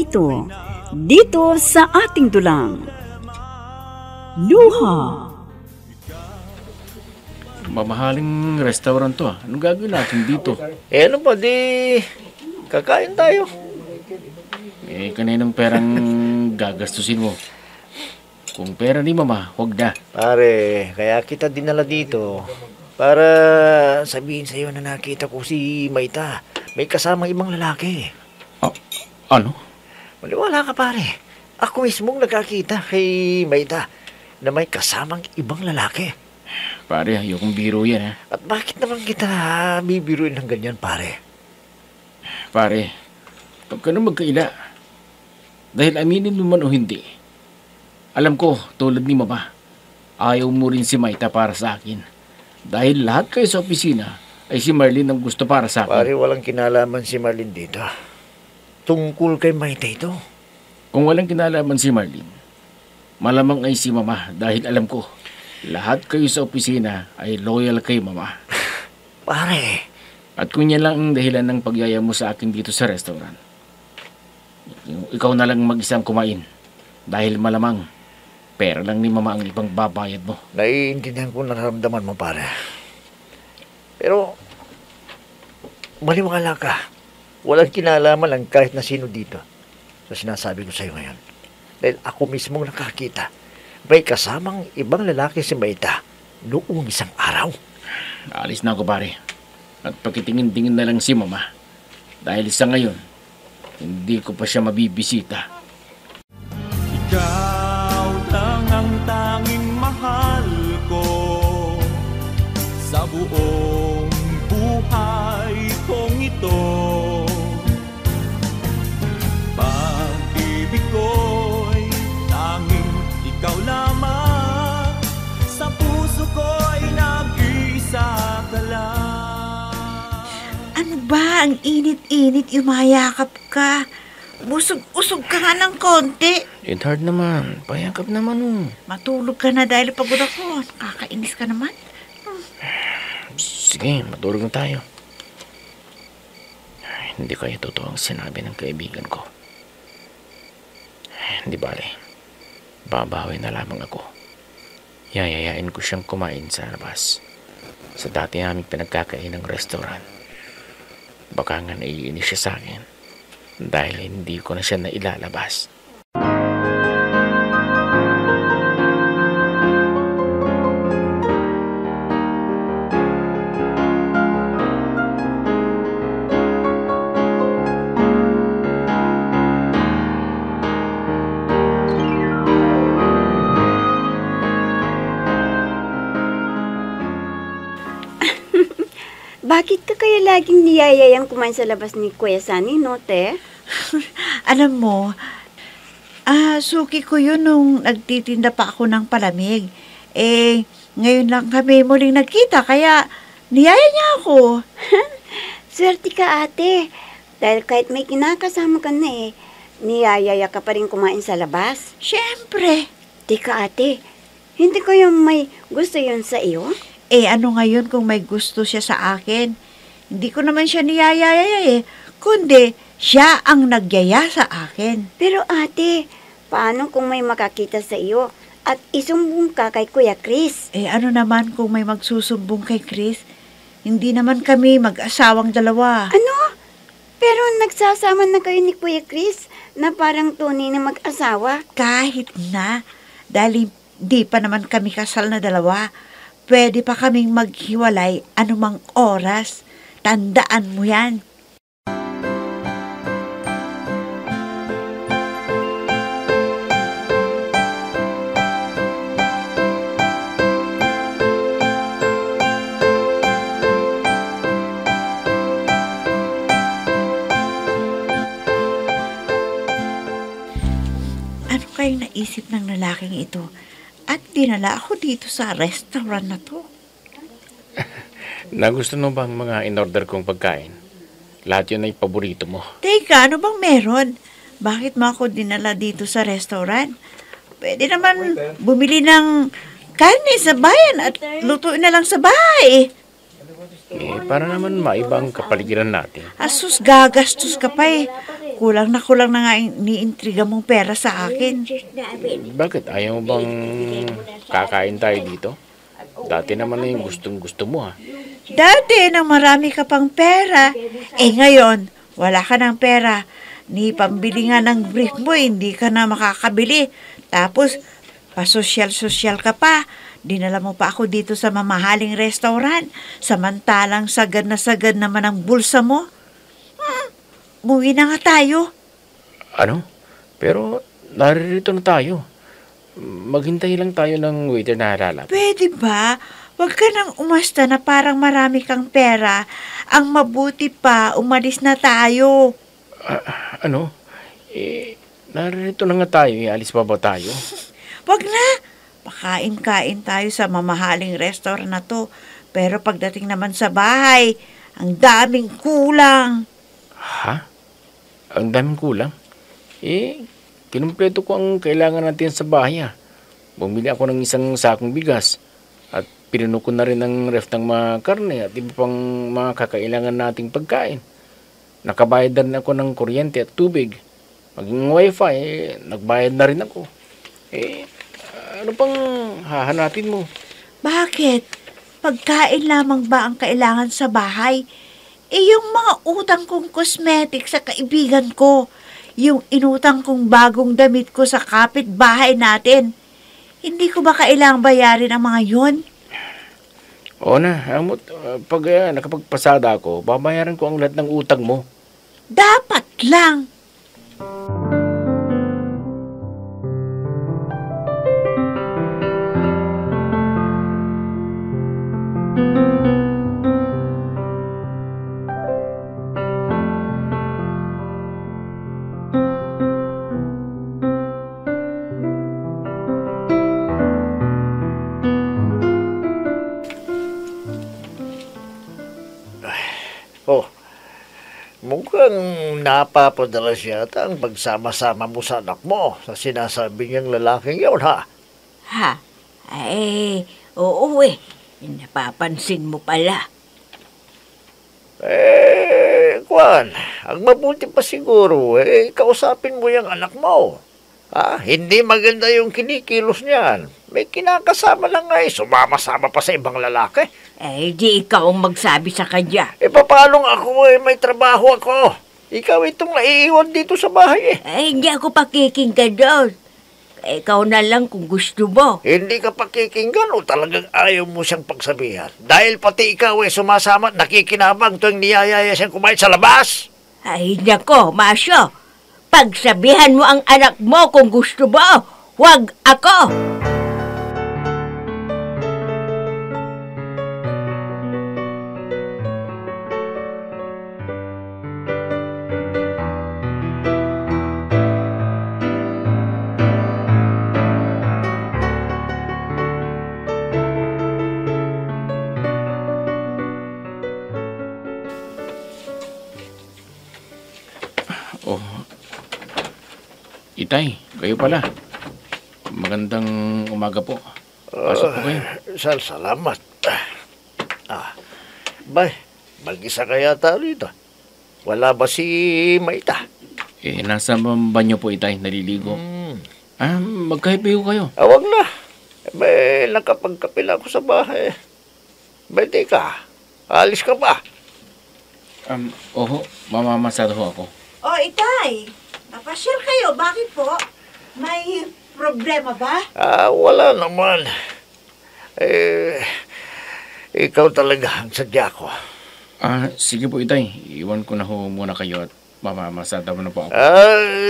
paborito, dito sa ating dulang. Luha. Mamahaling restaurant to. Anong gagawin natin dito? Ano pa, kakain tayo. Kaninong perang gagastusin mo? Kung pera ni mama, huwag na. Pare, kaya kita dinala dito para sabihin sa'yo na nakita ko si Maita. May kasamang ibang lalaki. Ano? Maniwala ka, pare. Ako mismong nakakita kay Maita na may kasamang ibang lalaki. Pare, ayokong biro yan, ha? At bakit naman kita bibiruin ng ganyan, pare? Pare, huwag ka na magkaila. Dahil aminin mo man o hindi, alam ko, tulad ni mama, ayaw mo rin si Maita para sa akin. Dahil lahat kayo sa opisina ay si Marlene ang gusto para sa akin. Pare, walang kinalaman si Marlene dito. Tungkol kay Maita ito. Kung walang kinalaman si Marlene, malamang ay si mama dahil alam ko, lahat kayo sa opisina ay loyal kay mama. Pare. At kung yan lang ang dahilan ng pagyaya mo sa akin dito sa restaurant, ikaw na lang mag-isang kumain. Dahil malamang, pera lang ni mama ang ibang babayad mo. Naiintindihan ko nararamdaman mo, pare. Pero, maliwala ka. Walang kinalaman lang kahit na sino dito sa sinasabi ko sa'yo ngayon. Dahil ako mismong nakakita. May kasamang ibang lalaki si Maita noong isang araw. Alis na ako, pare. At pakitingin-tingin na lang si mama. Dahil sa ngayon, hindi ko pa siya mabibisita. Ikaw lang ang tanging mahal ko sa buong buhay kong ito. Pag-ibig ko'y tanging ikaw lamang, sa puso ko'y nag-iisa ka lang. Ano ba? Ang init-init, umayakap ka. Busog-usog ka nga ng konti. It's hard naman. Payakap naman. Matulog ka na dahil pagod ako. Nakakainis ka naman. Sige, matulog na tayo. Hindi kaya totoo ang sinabi ng kaibigan ko. Hindi bale. Babawi na lamang ako. Yayayain ko siyang kumain sa labas. Sa dati naming pinagkakain ng restaurant. Baka nga naiinis siya sa akin. Dahil hindi ko na siya nailalabas. Bakit ka kaya laging niyayayang kumain sa labas ni Kuya Sunny, no, te? Alam mo, suki ko yun nung nagtitinda pa ako ng palamig. Ngayon lang kami muling nagkita, kaya niyaya niya ako. Swerte ka, ate. Dahil kahit may kinakasama ka na niyayaya ka pa rin kumain sa labas. Siyempre. Tika, ate, hindi ko yung may gusto yun sa iyo? Ano ngayon kung may gusto siya sa akin? Hindi ko naman siya niyayaya kundi siya ang nagyaya sa akin. Pero ate, paano kung may makakita sa iyo at isumbong ka kay Kuya Chris? Ano naman kung may magsusumbong kay Chris? Hindi naman kami mag-asawang dalawa. Ano? Pero nagsasama na kayo ni Kuya Chris na parang tunay na mag-asawa? Kahit na, dahil di pa naman kami kasal na dalawa. Pwede pa kaming maghiwalay anumang oras. Tandaan mo yan. Ano kayong naisip ng lalaking ito? At dinala ako dito sa restaurant na to. Nagusto mo bang mga in-order kong pagkain? Lahat yun ay paborito mo. Teka, ano bang meron? Bakit mo ako dinala dito sa restaurant? Pwede naman bumili ng karne sa bayan at lutuin na lang sa bahay. Para naman maiba ang kapaligiran natin. Asus, gagastos ka pa kulang na nga iniintriga mong pera sa akin. Bakit? Ayaw mo bang kakain tayo dito? Dati naman yung gustong-gusto mo ha. Dati nang marami ka pang pera, ngayon, wala ka ng pera. Ni pambili nga ng brief mo, hindi ka na makakabili. Tapos, pasosyal-sosyal ka pa. Dinala mo pa ako dito sa mamahaling restaurant. Samantalang sagad naman ang bulsa mo. Umuwi na nga tayo. Ano? Pero naririto na tayo. Maghintay lang tayo ng waiter na lalapit. Pwede ba? Huwag ka nang umasta na parang marami kang pera. Ang mabuti pa, umalis na tayo. Ano? Naririto na nga tayo. Alis pa ba tayo? Wag na. Pakain-kain tayo sa mamahaling restaurant na to. Pero pagdating naman sa bahay, ang daming kulang. Ha? Ang daming kulang? Kinumpleto ko ang kailangan natin sa bahay ha. Bumili ako ng isang sakong bigas. At pinuno ko na rin ang ref ng mga karne at iba pang mga kakailangan nating pagkain. Nakabayad na rin ako ng kuryente at tubig. Maging wifi, nagbayad na rin ako. Ano pang hahanapin mo? Bakit? Pagkain lamang ba ang kailangan sa bahay? Yung mga utang kong cosmetic sa kaibigan ko, yung inutang kong bagong damit ko sa kapitbahay natin, hindi ko ba kailangang bayarin ang mga yun? Oo na, amot, pag nakapagpasada ako, babayaran ko ang lahat ng utang mo. Dapat lang. Mukhang napapadala siya ang pagsama-sama mo sa anak mo sa sinasabi niyang lalaking yun, ha? Ha? Oo Napapansin mo pala. Kwan, ang mabuti pa siguro, kausapin mo yung anak mo. Hindi maganda yung kinikilos niyan. May kinakasama lang nga sumama-sama pa sa ibang lalaki. Di ikaw ang magsabi sa kanya. Paano ako may trabaho ako? Ikaw itong naiiwan dito sa bahay Hindi ako pakikinggan doon. Ikaw na lang kung gusto mo. Hindi ka pakikinggan o talagang ayaw mo siyang pagsabihan? Dahil pati ikaw sumasama at nakikinabang tuwing niyayaya siyang kumain sa labas? Nako, Masyo. Pagsabihan mo ang anak mo kung gusto mo. Huwag ako. Itay, kayo pala. Magandang umaga po. Pasok po kayo. Salamat. Bay, mag-isa kaya tayo rito. Wala ba si Maita? Nasa banyo po, Itay, naliligo. Magkahipiyo kayo. Wag na. May nakapagkapila ako sa bahay. Bete ka. Alis ka ba? Mamamasado ho ako. Itay, napasyal kayo. Bakit po? May problema ba? Wala naman. Ikaw talaga ang sadya ko. Sige po, Itay. Iwan ko na ho muna kayo at mamamasada mo na po ako.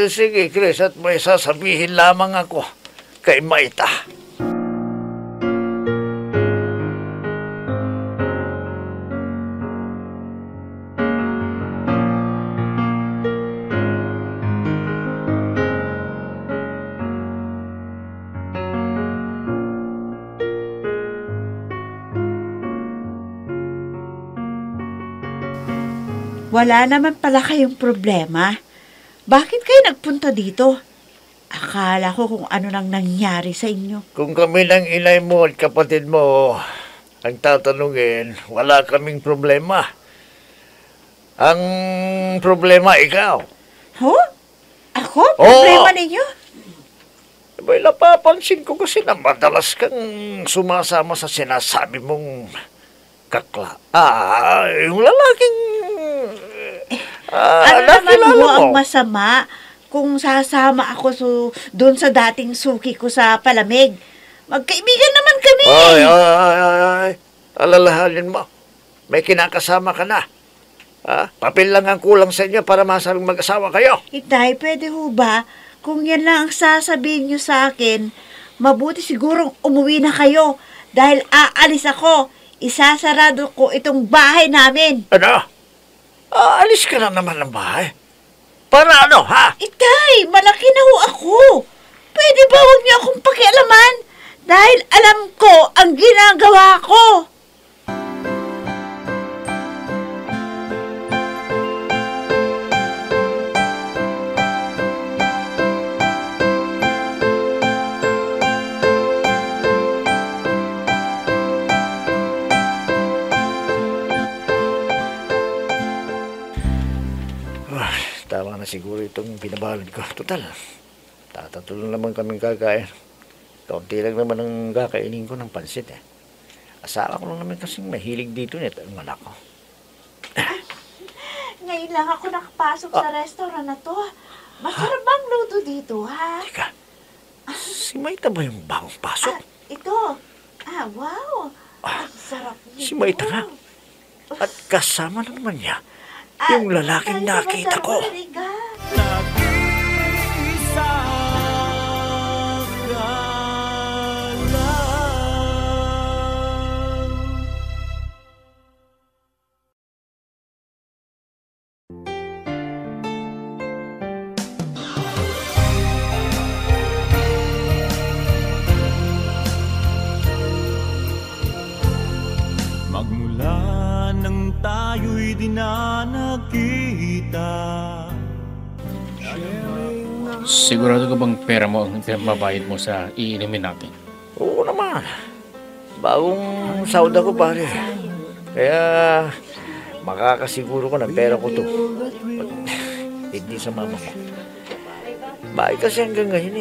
Sige, Chris, at may sasabihin lamang ako kay Maita. Wala naman pala kayong problema. Bakit kayo nagpunta dito? Akala ko kung ano nang nangyari sa inyo. Kung kami ng inay mo at kapatid mo ang tatanungin, wala kaming problema. Ang problema ikaw. Ho? Ako? Problema ninyo? Abay, napapansin ko kasi na madalas kang sumasama sa sinasabi mong yung lalaking Ano naman nakilala ho mo. ang masama kung sasama ako doon sa dating suki ko sa palamig? Magkaibigan naman kami. Ay. Alalahanin mo. May kinakasama ka na. Papel lang ang kulang sa inyo para masalang mag-asawa kayo. Itay, pwede ho ba? Kung yan lang ang sasabihin nyo sa akin, mabuti sigurong umuwi na kayo dahil aalis ako. Isasarado ko itong bahay namin. Ano? Alis ka na naman ng bahay? Para ano, ha? Itay, malaki na ho ako. Pwede ba huwag niyo akong pakialaman? Dahil alam ko ang ginagawa ko. Tama na siguro itong binabalad ko. Total, tatatulong naman kaming kakain. Kaunti lang naman ang kakainin ko ng pansit eh. Asawa ko lang naman kasing mahilig dito nito ang anak ko. Ngayon lang ako nakapasok sa restaurant na to. Masarap bang luto dito, ha? Teka, si Maita ba yung bagong pasok? Ito. Wow. Ang sarap nito. Si Maita nga. At kasama naman niya yung lalaking nakita ko. Nag-iisa ka lang. Magmula nang tayo'y di na nagkita. Sigurado ka bang pera mo ang pinagbabayad mo sa iinumin natin? Oo naman. Bagong sawda ko pare. Kaya makakasiguro ko na pera ko to. Hindi sa mama mo. Bakit kasi hanggang ngayon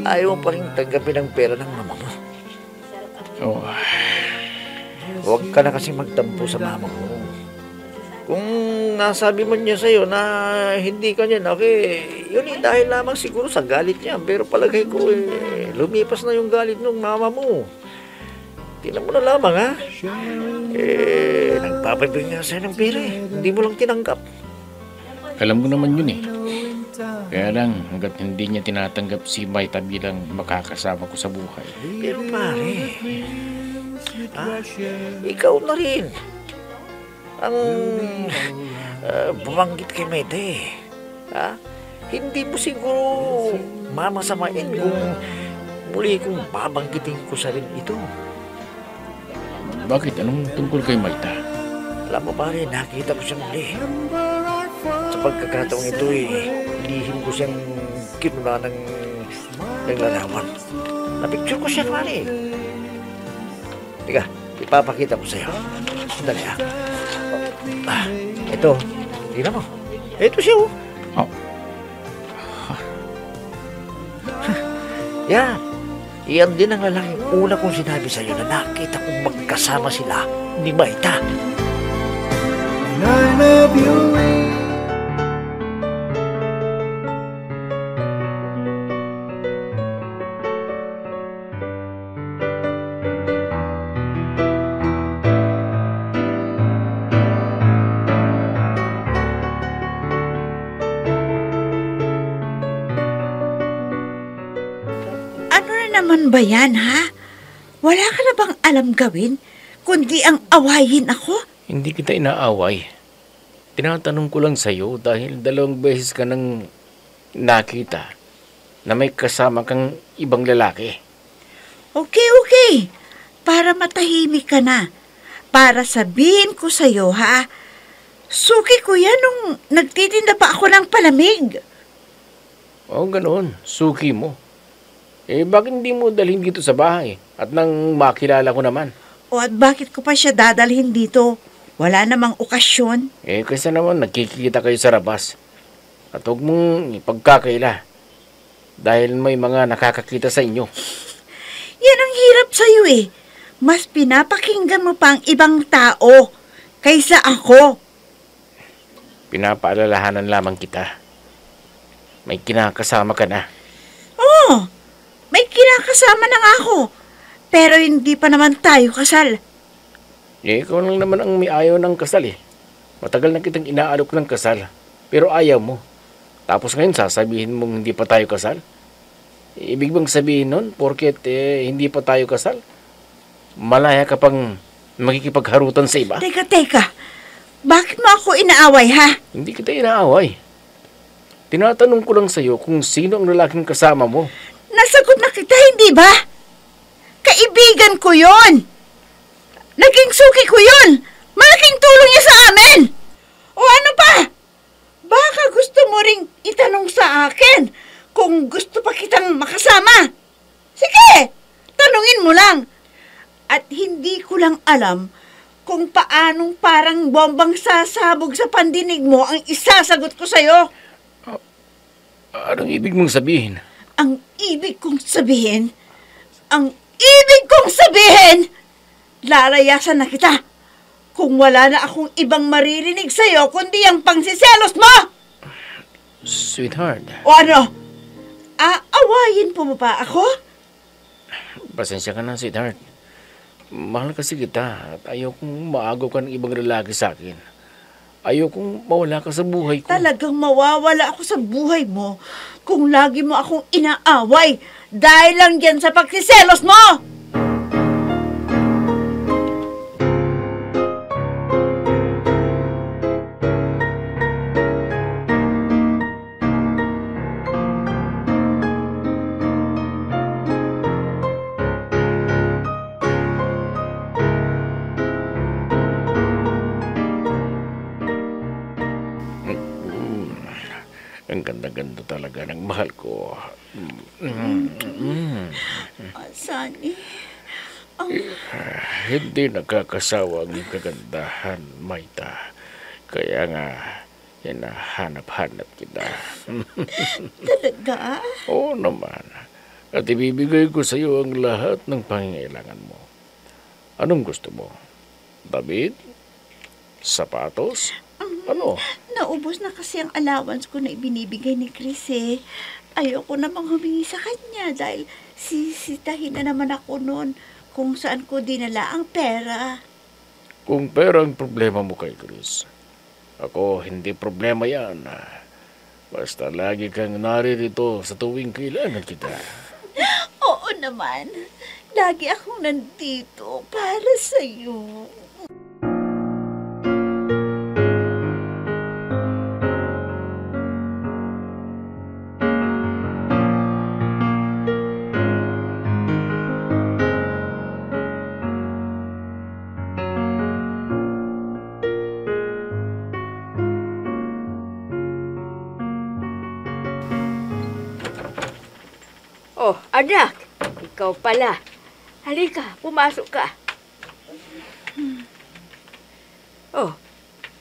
ayaw mo pa rin tanggapin ang pera ng mama mo. Oh, Huwag ka na kasi magtampo sa mama mo. Kung nasabi man niya sa'yo na hindi ka niya, okay, yun dahil lamang siguro sa galit niya. Pero palagay ko lumipas na yung galit ng mama mo. Tingnan mo na lamang ha. Nagpapabigay nga sa'yo ng pera eh. Hindi mo lang tinanggap. alam mo naman yun eh. Kaya lang, hanggat hindi niya tinatanggap si Maita bilang makakasama ko sa buhay. Pero pare, ikaw na rin ang bumanggit kay Maita eh. Hindi mo siguro mamasamain kung muli kong babanggitin ko sa rin ito. Bakit? Anong tungkol kay Maita? Alam mo pare, nakita ko siya muli. Sa pagkakataong ito lihim ko siyang kinula ng larawan. Napicture ko siya pare. Teka, ipapakita ko sa'yo. Sandali ito, tingnan mo. Ito siya oh. Yan. Iyan din ang lalaking una kong sinabi sa'yo na nakita kong magkasama sila ni Maita. I love you. Naman ba yan, ha? Wala ka na bang alam gawin, kundi ang awayin ako? Hindi kita inaaway. Tinatanong ko lang sa'yo dahil 2 beses ka nang nakita na may kasama kang ibang lalaki. Okay. Para matahimik ka na. Para sabihin ko sa'yo, ha? Suki ko yan nung nagtitinda pa ako ng palamig. O ganoon, suki mo. Bakit hindi mo dalhin dito sa bahay? At nang makilala ko naman. O at bakit ko pa siya dadalhin dito? Wala namang okasyon. Kaysa naman nagkikita kayo sa labas. At huwag mong ipagkakaila dahil may mga nakakakita sa inyo. Yan ang hirap sa'yo eh. Mas pinapakinggan mo pa ang ibang tao kaysa ako. Pinapaalalahanan lamang kita. May kinakasama ka na. Oo, may kinakasama na nga ako. Pero hindi pa naman tayo kasal. Ikaw lang naman ang may ayaw ng kasal eh. Matagal na kitang inaalok ng kasal, pero ayaw mo. Tapos ngayon sasabihin mong hindi pa tayo kasal? Ibig bang sabihin nun, porket hindi pa tayo kasal? Malaya ka pang makikipagharutan sa iba? Teka. Bakit mo ako inaaway, ha? Hindi kita inaaway. Tinatanong ko lang sa'yo kung sino ang lalaking kasama mo. Nasagot na kita, hindi ba? Kaibigan ko yon. Naging suki ko yon. Malaking tulong niya sa amin. O ano pa? Baka gusto mo ring itanong sa akin kung gusto pa kitang makasama. Sige, tanungin mo lang. At hindi ko lang alam kung paanong parang bombang sasabog sa pandinig mo ang isasagot ko sa'yo. Anong ibig mong sabihin? Ang ibig kong sabihin, lalayasan na kita kung wala na akong ibang maririnig sa'yo kundi ang pangsiselos mo! Sweetheart. O ano? Aawayin po mo pa ako? Pasensya ka na, sweetheart. Mahal kasi kita at ayaw kong maagaw ka ng ibang lalaki sa akin. Ayaw kong mawala ka sa buhay ko. Talagang mawawala ako sa buhay mo kung lagi mo akong inaaway dahil lang yan sa pagsiselos mo! Ang ganda-ganda talaga ng mahal ko. Sunny, Hindi nakakasawa ang kagandahan, Maita. Kaya nga, hinahanap-hanap kita. talaga? Oo naman. At ibibigay ko sa iyo ang lahat ng pangangailangan mo. Anong gusto mo? Damit? Sapatos? Ano? Naubos na kasi ang allowance ko na ibinibigay ni Chris eh. Ayoko namang humingi sa kanya dahil sisitahin na naman ako noon kung saan ko dinala ang pera. Kung pera ang problema mo kay Chris, ako hindi problema yan. Basta lagi kang naririto sa tuwing kailangan kita. Oo naman. Lagi akong nandito para sa'yo. Oh, anak, ikaw pala. Halika, pumasok ka. Oh,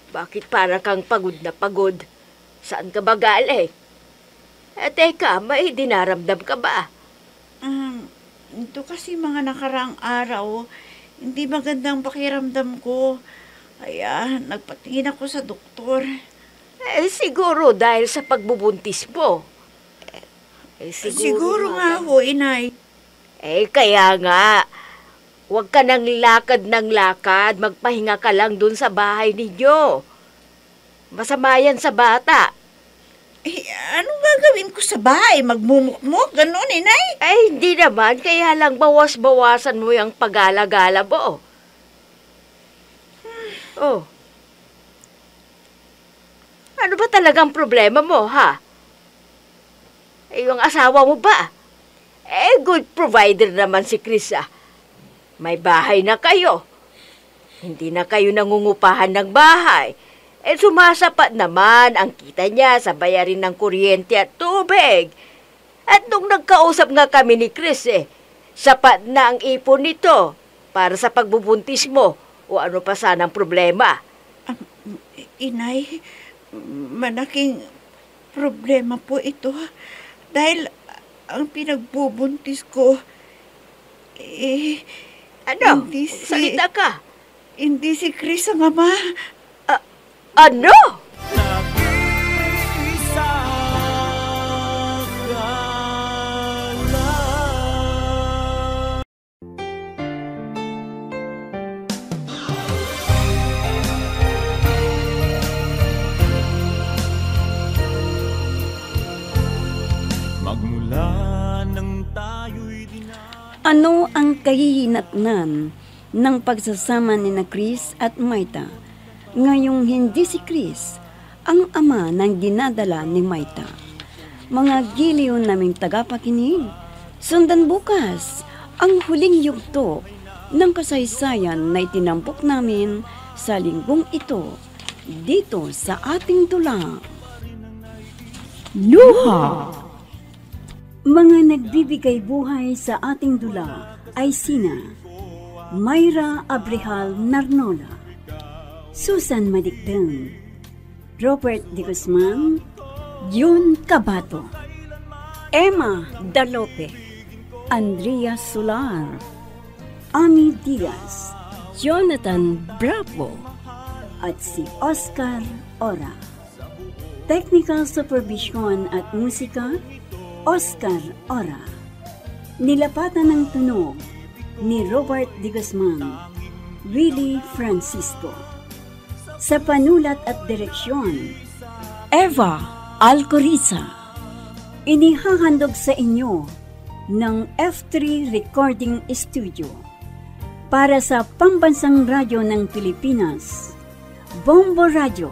bakit para kang pagod na pagod? Saan ka ba galing? Teka, may dinaramdam ka ba? Ito kasi mga nakaraang araw, hindi magandang pakiramdam ko. Kaya nagpatingin ako sa doktor. Siguro dahil sa pagbubuntis mo. Siguro nga ho, inay. Kaya nga, huwag ka nang lakad ng lakad. Magpahinga ka lang dun sa bahay ninyo. Masama yan sa bata. Anong gagawin ko sa bahay? Magmumukmuk? Ganon, inay? Hindi naman. Kaya lang bawas-bawasan mo yung pag-alagala mo. Oh. Ano ba talagang problema mo, ha? Yung asawa mo ba? Good provider naman si Chris, ah. May bahay na kayo. Hindi na kayo nangungupahan ng bahay. Sumasapat naman ang kita niya sa bayarin ng kuryente at tubig. At nung nagkausap nga kami ni Chris, sapat na ang ipon nito para sa pagbubuntis mo o ano pa sanang problema. Inay, problema po ito. Dahil ang pinagbubuntis ko, Ano? Hindi Salita ka. hindi si Chris ang ama. Ano? Nag-iisa ka lang. Magmula nang tayo'y Ano ang kahihinatnan ng pagsasama ni na Chris at Maita ngayong hindi si Chris ang ama ng dinadala ni Maita? Mga giliw naming tagapakinig, sundan bukas ang huling yugto ng kasaysayan na itinampok namin sa linggong ito dito sa ating tulang. Luha! Mga nagbibigay buhay sa ating dula ay sina Mayra Abrehal Narnola, Susan Madikdeng, Robert De Guzman, Jun Cabato, Emma Dalope, Andrea Solar, Ami Diaz, Jonathan Bravo, at si Oscar Ora. Technical Supervision at Musika, Oscar Ora. Nilapatan ng tunog ni Robert De Guzman, Willie Francisco. Sa panulat at direksyon, Eva Alcoriza. Inihahandog sa inyo ng F3 Recording Studio para sa Pambansang Radyo ng Pilipinas, Bombo Radio,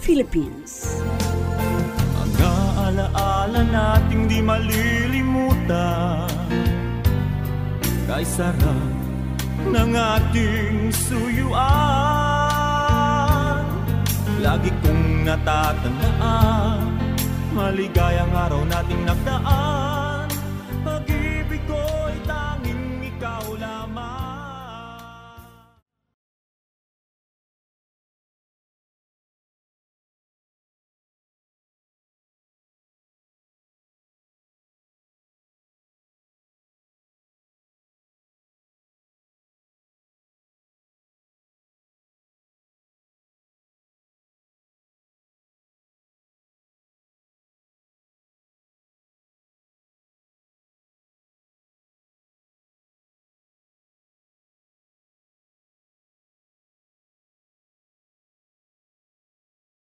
Philippines. alaala nating di malilimutan. Kay sarap ng ating suyuan, lagi kong natatandaan, maligayang araw nating nagdaan. Pag-ibig ko'y tanging